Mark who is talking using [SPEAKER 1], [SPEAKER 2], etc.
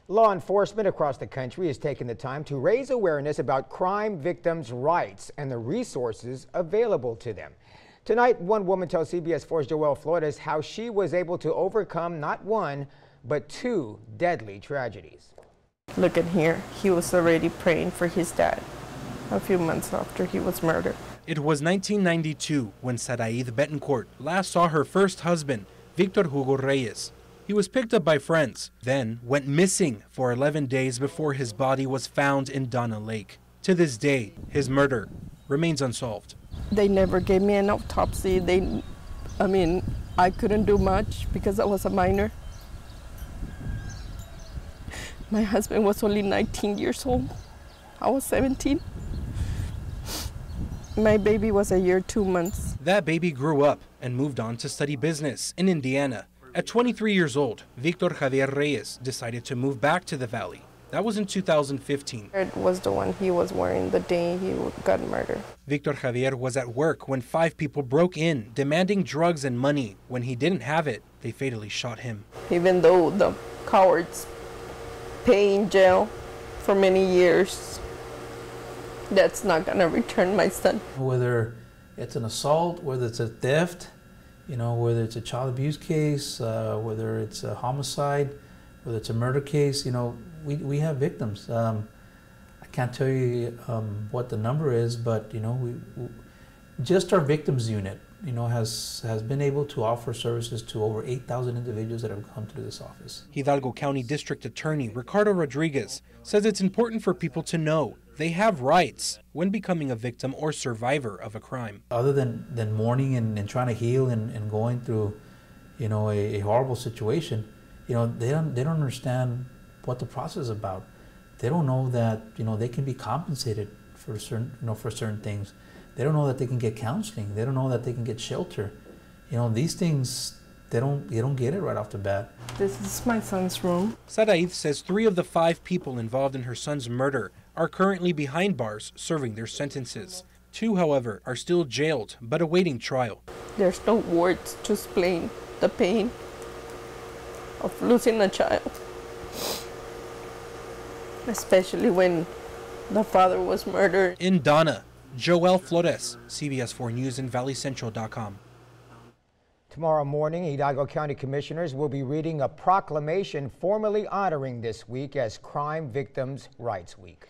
[SPEAKER 1] Law enforcement across the country has taken the time to raise awareness about crime victims' rights and the resources available to them. Tonight, one woman tells CBS 4's Joelle Flores how she was able to overcome not one, but two deadly tragedies.
[SPEAKER 2] Look at here, he was already praying for his dad a few months after he was murdered.
[SPEAKER 3] It was 1992 when Saraid Betancourt last saw her first husband, Victor Hugo Reyes. He was picked up by friends, then went missing for 11 days before his body was found in Donna Lake. To this day, his murder remains unsolved.
[SPEAKER 2] They never gave me an autopsy. I couldn't do much because I was a minor. My husband was only 19 years old. I was 17. My baby was a year, 2 months.
[SPEAKER 3] That baby grew up and moved on to study business in Indiana. At 23 years old, Victor Javier Reyes decided to move back to the Valley. That was in 2015.
[SPEAKER 2] It was the one he was wearing the day he got murdered.
[SPEAKER 3] Victor Javier was at work when 5 people broke in, demanding drugs and money. When he didn't have it, they fatally shot him.
[SPEAKER 2] Even though the cowards pay in jail for many years, that's not gonna return my son.
[SPEAKER 4] Whether it's an assault, whether it's a theft, whether it's a child abuse case, whether it's a homicide, whether it's a murder case, we have victims. I can't tell you what the number is, but just our victims unit, has been able to offer services to over 8,000 individuals that have come through this office.
[SPEAKER 3] Hidalgo County District Attorney Ricardo Rodriguez says it's important for people to know they have rights when becoming a victim or survivor of a crime.
[SPEAKER 4] Other than mourning and trying to heal and going through, a horrible situation, they don't understand what the process is about. They don't know that they can be compensated for certain things. They don't know that they can get counseling. They don't know that they can get shelter. These things they don't get it right off the bat.
[SPEAKER 2] This is my son's room.
[SPEAKER 3] Saraid says 3 of the 5 people involved in her son's murder are currently behind bars serving their sentences. 2, however, are still jailed but awaiting trial.
[SPEAKER 2] There's no words to explain the pain of losing a child, especially when the father was murdered.
[SPEAKER 3] In Donna, Joelle Flores, CBS 4 News and ValleyCentral.com.
[SPEAKER 1] Tomorrow morning, Hidalgo County Commissioners will be reading a proclamation formally honoring this week as Crime Victims' Rights Week.